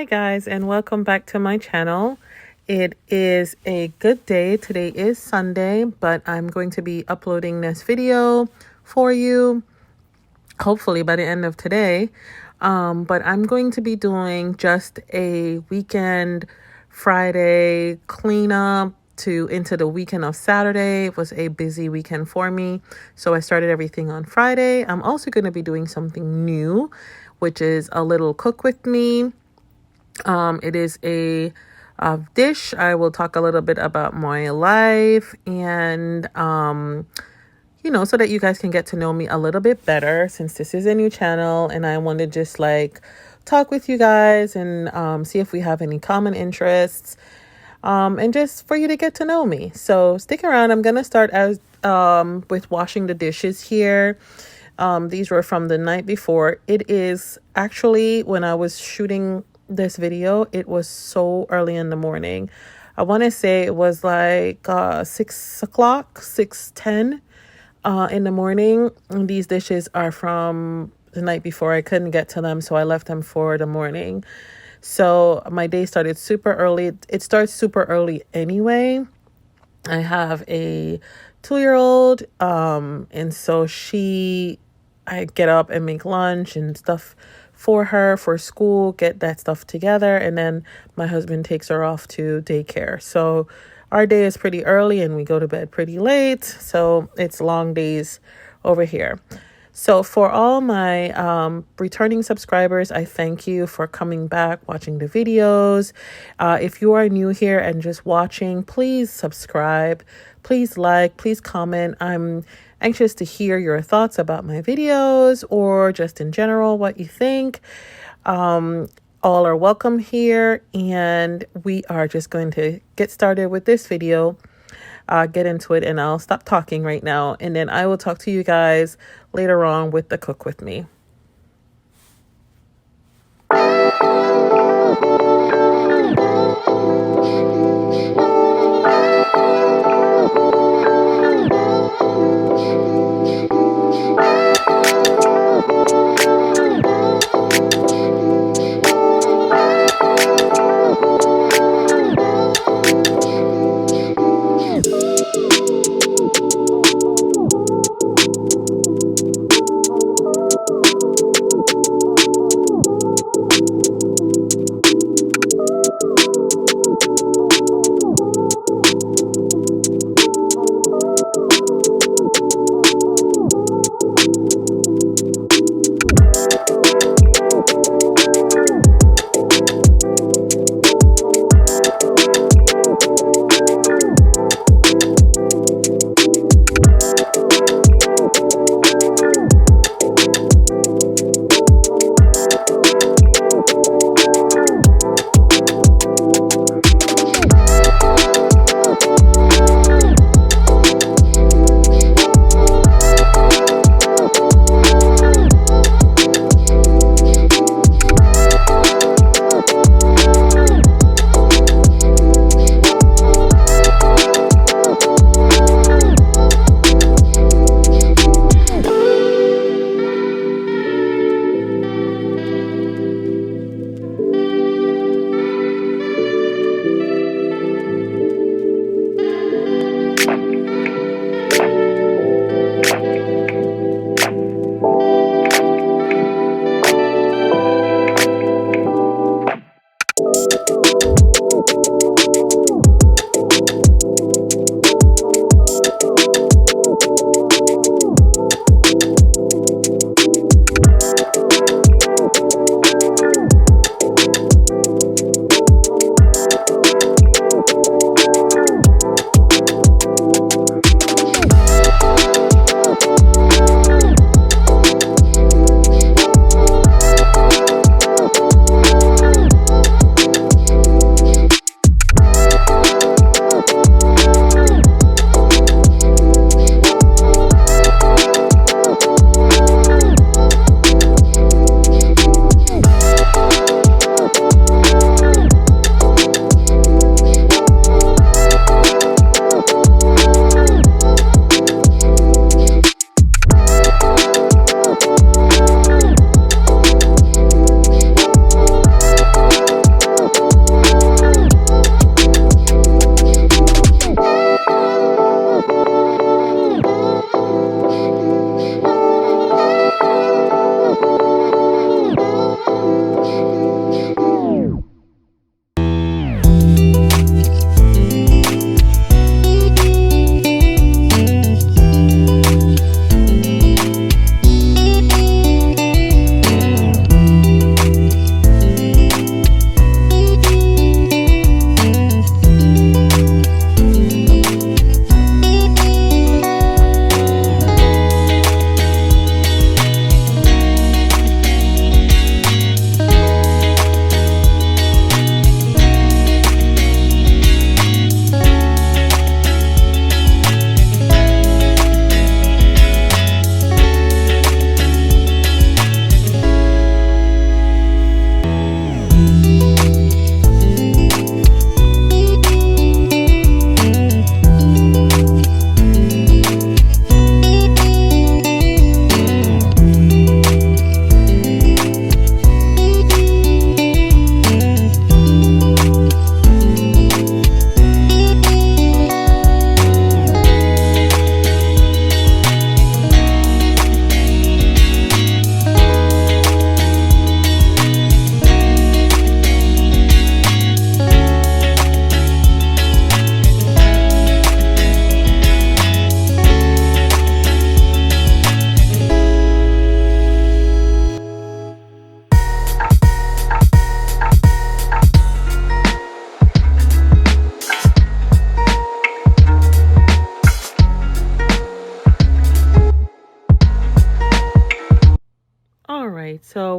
guys, and welcome back to my channel. It is a good day. Today is Sunday, but I'm going to be uploading this video for you, hopefully by the end of today. But I'm going to be doing just a weekend Friday cleanup into the weekend of Saturday. It was a busy weekend for me, so I started everything on Friday. I'm also going to be doing something new, which is a little cook with me. It is a dish. I will talk a little bit about my life and so that you guys can get to know me a little bit better, since this is a new channel and I want to just like talk with you guys and see if we have any common interests, and just for you to get to know me. So stick around. I'm gonna start as with washing the dishes here. These were from the night before. It is actually, when I was shooting this video, it was so early in the morning. I want to say it was like 6 o'clock, 6:10 in the morning. And these dishes are from the night before. I couldn't get to them, so I left them for the morning. So my day started super early. It starts super early anyway. I have a 2-year-old, and so I get up and make lunch and stuff for her for school, get that stuff together, and then my husband takes her off to daycare. So our day is pretty early and we go to bed pretty late, so it's long days over here. So for all my returning subscribers, I thank you for coming back, watching the videos. If you are new here and just watching, please subscribe, please like, please comment. I'm anxious to hear your thoughts about my videos or just in general what you think. All are welcome here, and we are just going to get started with this video. Get into it, and I'll stop talking right now, and then I will talk to you guys later on with the cook with me.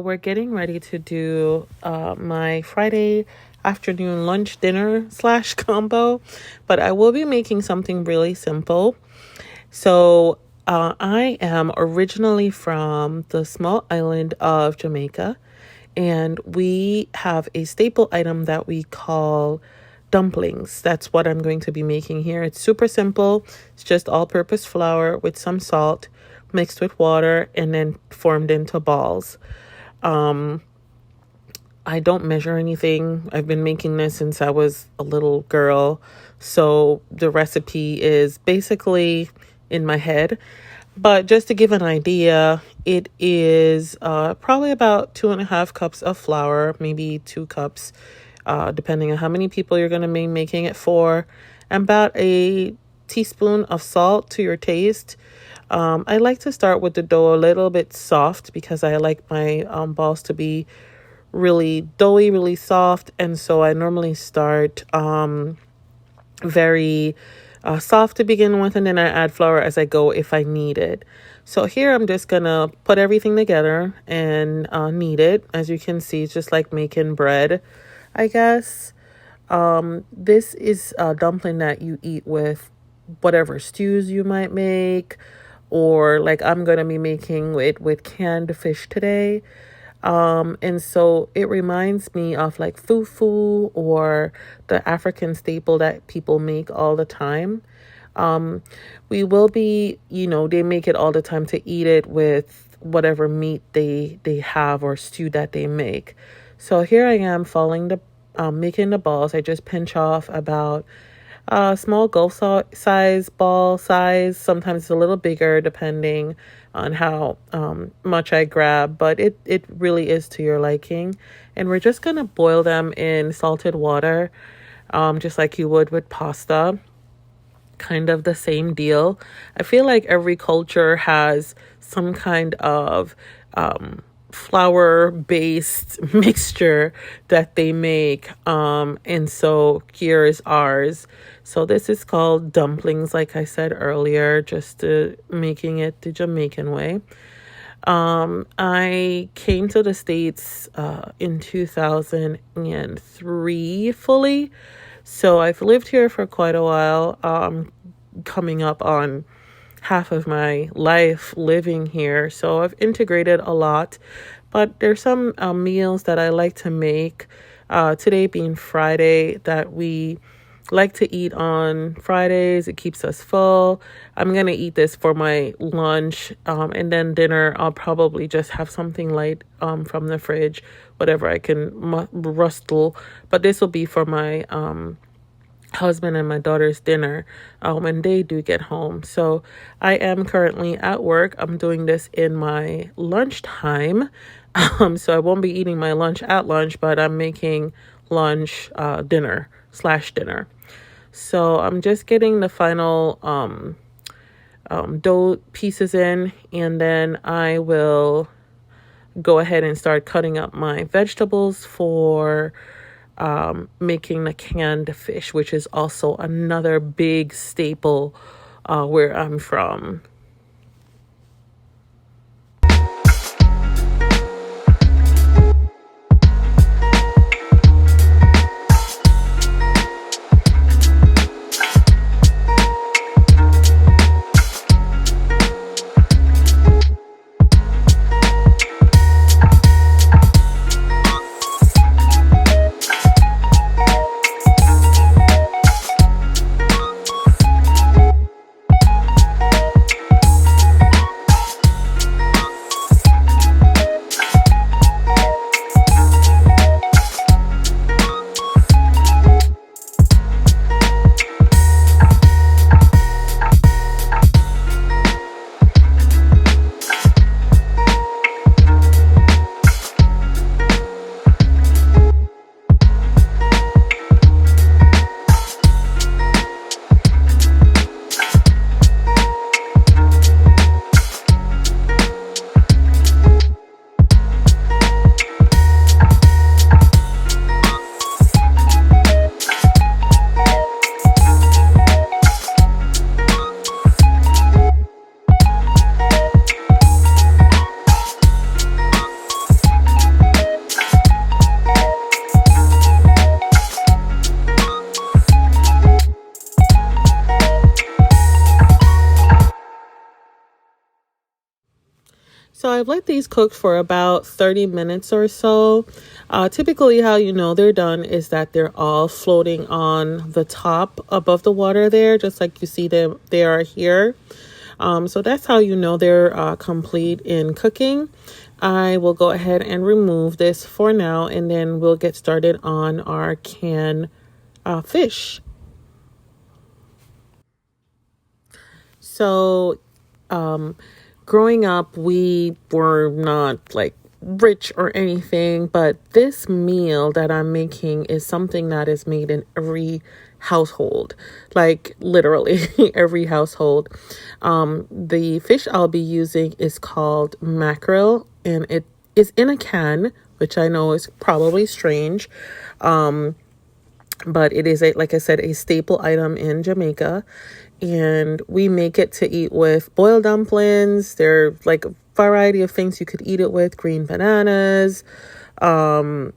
we're getting ready to do my Friday afternoon lunch dinner slash combo, but I will be making something really simple. So I am originally from the small island of Jamaica, and we have a staple item that we call dumplings. That's what I'm going to be making here. It's super simple. It's just all-purpose flour with some salt mixed with water and then formed into balls. I don't measure anything. I've been making this since I was a little girl. So the recipe is basically in my head. But just to give an idea, it is probably about 2.5 cups of flour, maybe 2 cups, depending on how many people you're going to be making it for, and about a teaspoon of salt to your taste. I like to start with the dough a little bit soft because I like my balls to be really doughy, really soft. And so I normally start very soft to begin with, and then I add flour as I go if I need it. So here I'm just gonna put everything together and knead it. As you can see, it's just like making bread, I guess. This is a dumpling that you eat with whatever stews you might make, or like I'm gonna be making it with canned fish today. And so it reminds me of like fufu or the African staple that people make all the time. We will be, they make it all the time to eat it with whatever meat they have or stew that they make. So here I am making the balls. I just pinch off about small golf size ball size. Sometimes it's a little bigger depending on how much I grab, but it really is to your liking. And we're just gonna boil them in salted water, just like you would with pasta. Kind of the same deal. I feel like every culture has some kind of flour based mixture that they make, and so here is ours. So this is called dumplings, like I said earlier, just making it the Jamaican way. I came to the States in 2003 fully, so I've lived here for quite a while, coming up on half of my life living here. So I've integrated a lot, but there's some meals that I like to make. Today being Friday, that we like to eat on Fridays. It keeps us full. I'm going to eat this for my lunch, and then dinner, I'll probably just have something light from the fridge, whatever I can rustle. But this will be for my husband and my daughter's dinner when they do get home. So I am currently at work. I'm doing this in my lunchtime. So I won't be eating my lunch at lunch, but I'm making lunch dinner. So I'm just getting the final dough pieces in, and then I will go ahead and start cutting up my vegetables for making the canned fish, which is also another big staple where I'm from. I've let these cook for about 30 minutes or so. Typically how you know they're done is that they're all floating on the top above the water there, just like you see them they are here. So that's how you know they're complete in cooking. I will go ahead and remove this for now, and then we'll get started on our canned fish. So, growing up, we were not like rich or anything, but this meal that I'm making is something that is made in every household, like literally every household. The fish I'll be using is called mackerel, and it is in a can, which I know is probably strange. But it is, like I said, a staple item in Jamaica, and we make it to eat with boiled dumplings. There are like a variety of things you could eat it with, green bananas, and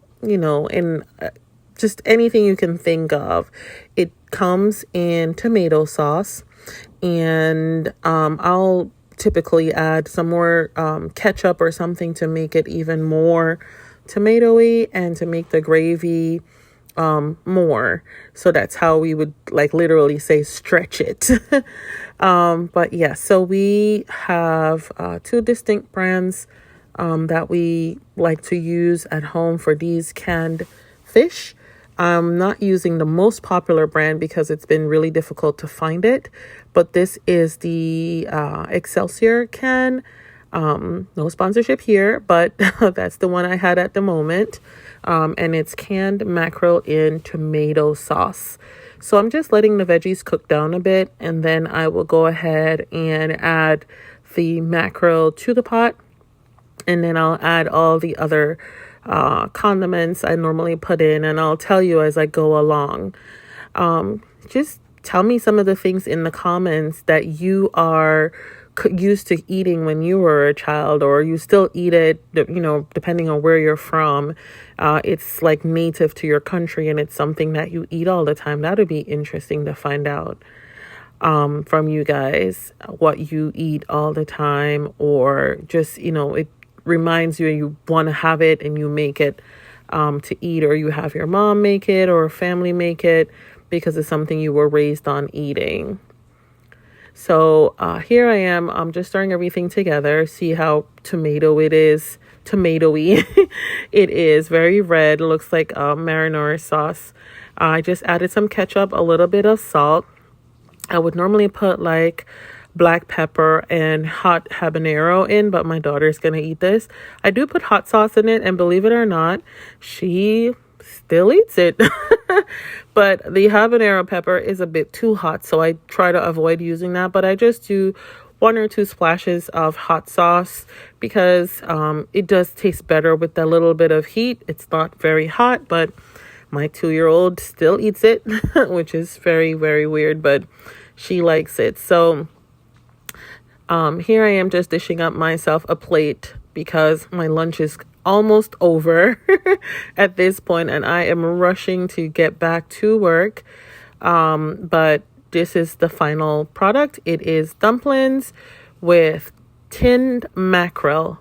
just anything you can think of. It comes in tomato sauce, and I'll typically add some more ketchup or something to make it even more tomatoey and to make the gravy more. So that's how we would like literally say stretch it. But yeah, so we have two distinct brands that we like to use at home for these canned fish. I'm not using the most popular brand because it's been really difficult to find it, but this is the Excelsior can. No sponsorship here, but that's the one I had at the moment. And it's canned mackerel in tomato sauce. So I'm just letting the veggies cook down a bit, and then I will go ahead and add the mackerel to the pot, and then I'll add all the other condiments I normally put in, and I'll tell you as I go along. Just tell me some of the things in the comments that you are used to eating when you were a child, or you still eat it, depending on where you're from. It's like native to your country, and it's something that you eat all the time. That would be interesting to find out from you guys, what you eat all the time, or just, it reminds you want to have it and you make it to eat, or you have your mom make it or family make it because it's something you were raised on eating. So here I am. I'm just stirring everything together. See how tomatoey it is. Very red. It looks like marinara sauce. I just added some ketchup, a little bit of salt. I would normally put like black pepper and hot habanero in, but my daughter's gonna eat this. I do put hot sauce in it, and believe it or not, she still eats it. But the habanero pepper is a bit too hot, so I try to avoid using that. But I just do 1 or 2 splashes of hot sauce because it does taste better with that little bit of heat. It's not very hot, but my 2-year-old still eats it, which is very, very weird, but she likes it. So here I am just dishing up myself a plate because my lunch is almost over at this point, and I am rushing to get back to work. But this is the final product. It is dumplings with tinned mackerel.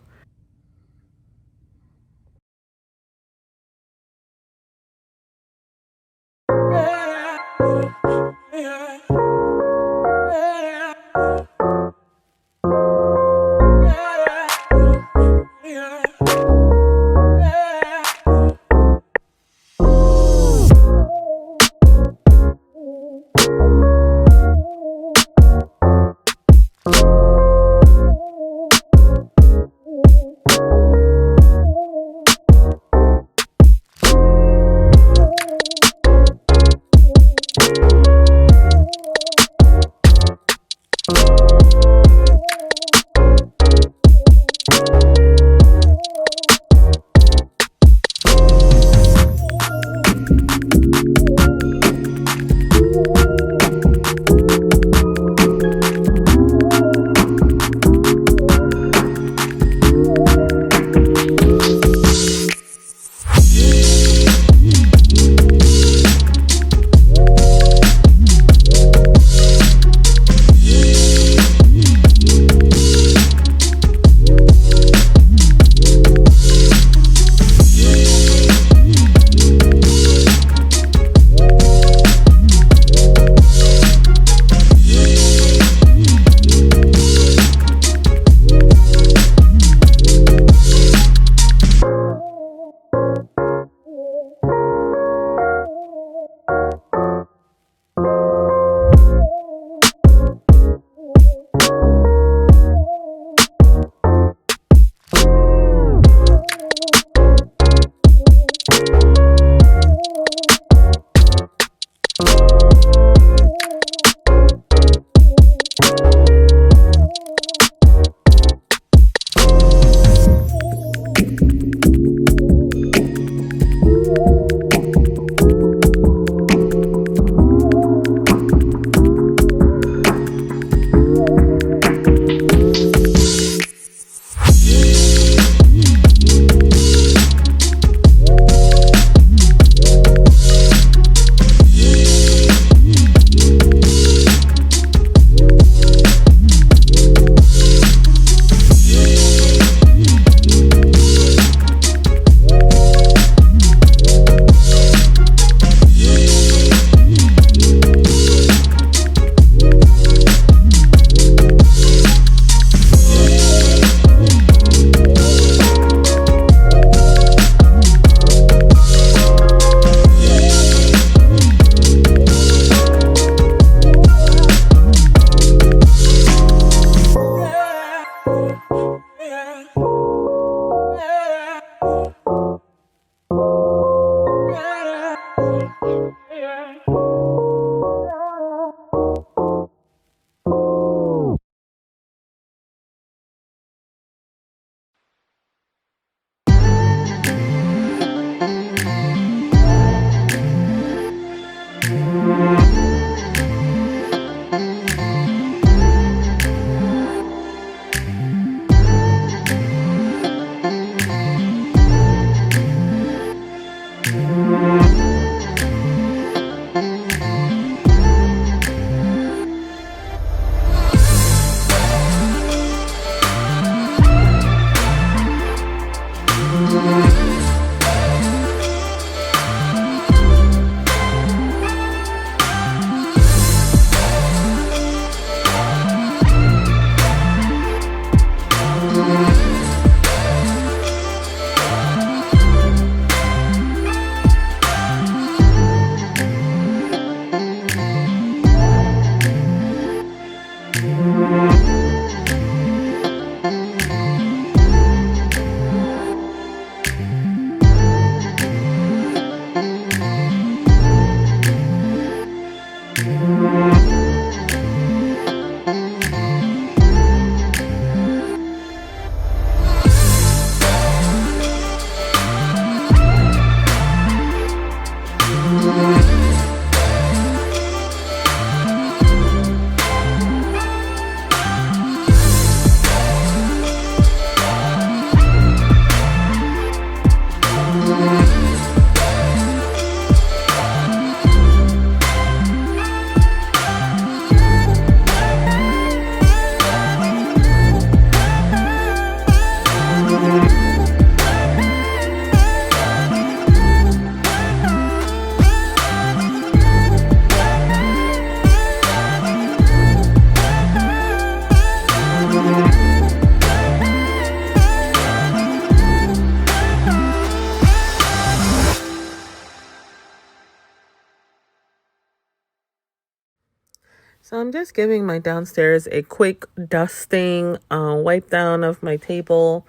So I'm just giving my downstairs a quick dusting, wipe down of my table,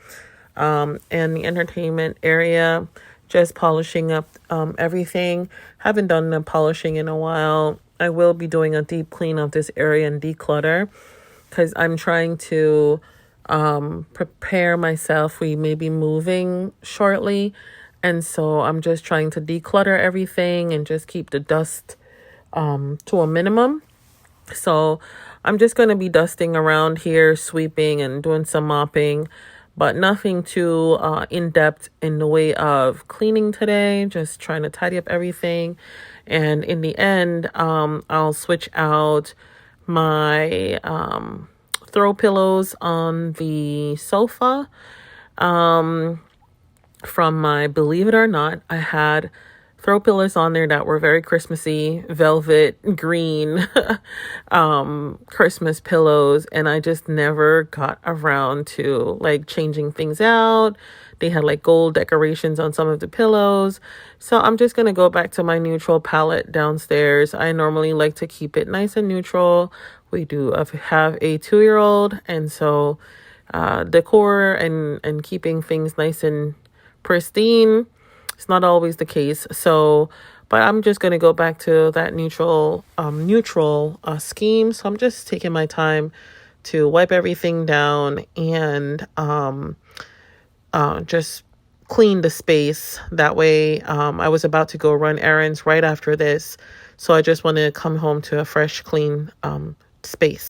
and the entertainment area, just polishing up everything. Haven't done the polishing in a while. I will be doing a deep clean of this area and declutter because I'm trying to prepare myself. We may be moving shortly. And so I'm just trying to declutter everything and just keep the dust to a minimum. So I'm just going to be dusting around here, sweeping and doing some mopping, but nothing too in-depth in the way of cleaning today. Just trying to tidy up everything. And in the end, I'll switch out my throw pillows on the sofa. From my Believe It or Not, I had throw pillows on there that were very Christmassy, velvet green Christmas pillows, and I just never got around to like changing things out. They had like gold decorations on some of the pillows, so I'm just gonna go back to my neutral palette downstairs. I normally like to keep it nice and neutral. We do have a 2-year-old, and so decor and keeping things nice and pristine, it's not always the case. So, but I'm just going to go back to that neutral scheme. So I'm just taking my time to wipe everything down and just clean the space. That way, I was about to go run errands right after this. So I just want to come home to a fresh, clean space.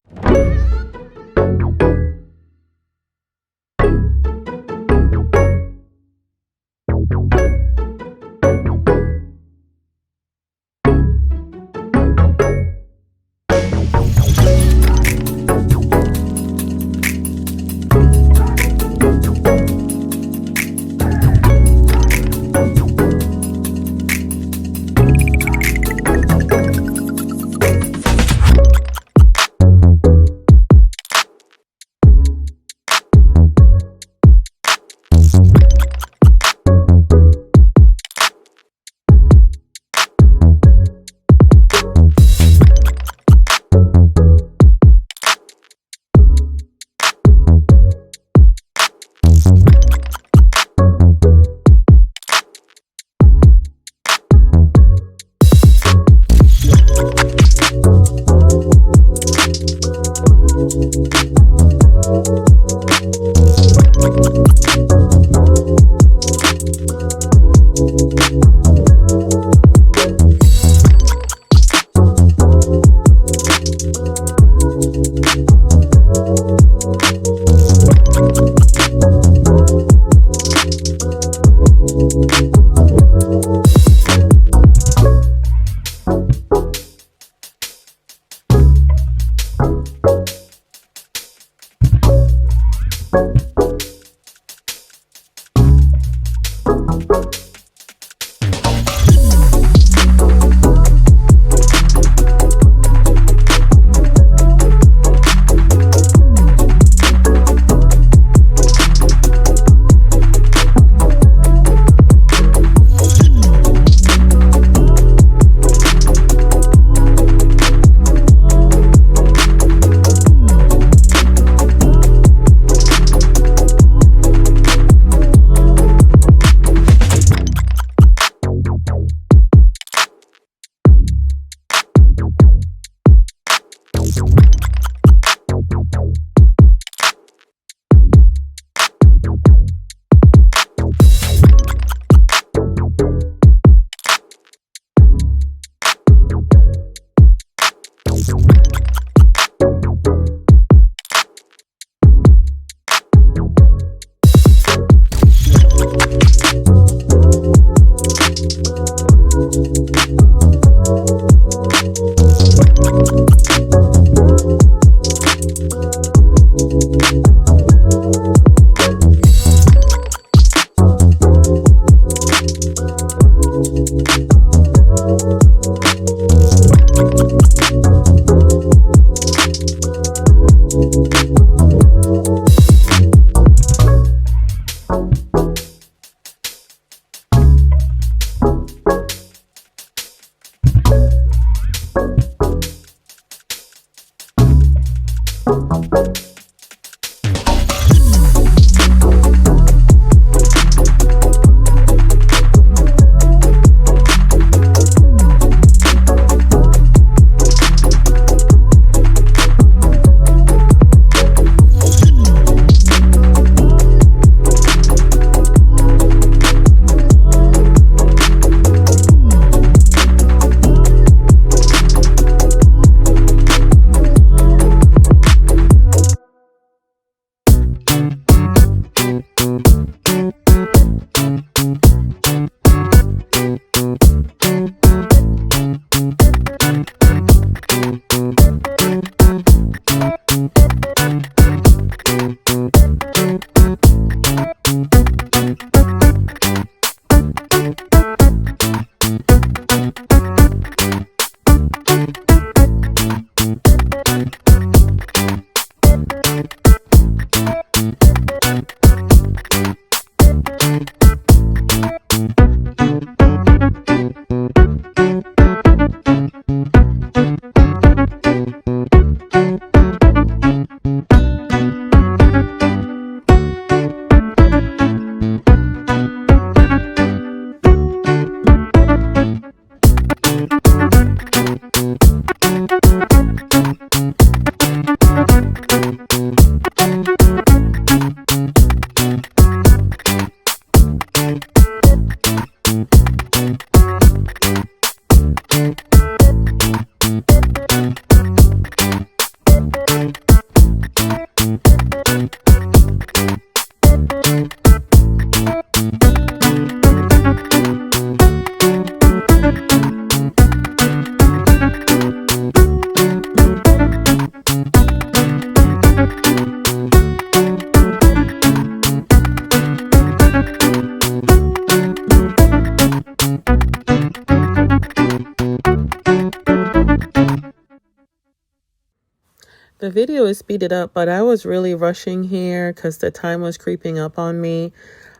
The video is speeded up, but I was really rushing here because the time was creeping up on me.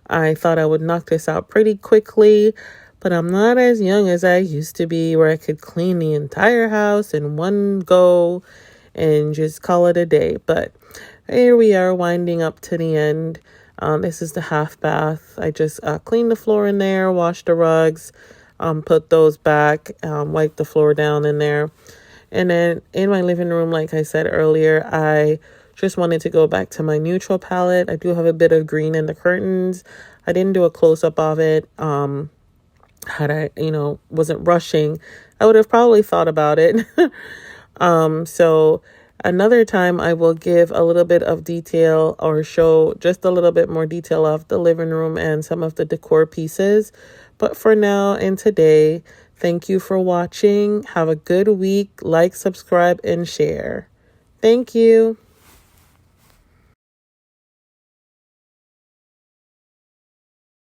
I thought I would knock this out pretty quickly, but I'm not as young as I used to be where I could clean the entire house in one go and just call it a day. But here we are winding up to the end. This is the half bath. I just cleaned the floor in there, washed the rugs, put those back, wiped the floor down in there. And then in my living room, like I said earlier, I just wanted to go back to my neutral palette. I do have a bit of green in the curtains. I didn't do a close-up of it. Had I, wasn't rushing, I would have probably thought about it. So another time I will give a little bit of detail or show just a little bit more detail of the living room and some of the decor pieces. But for now and today, thank you for watching. Have a good week. Like, subscribe, and share. Thank you.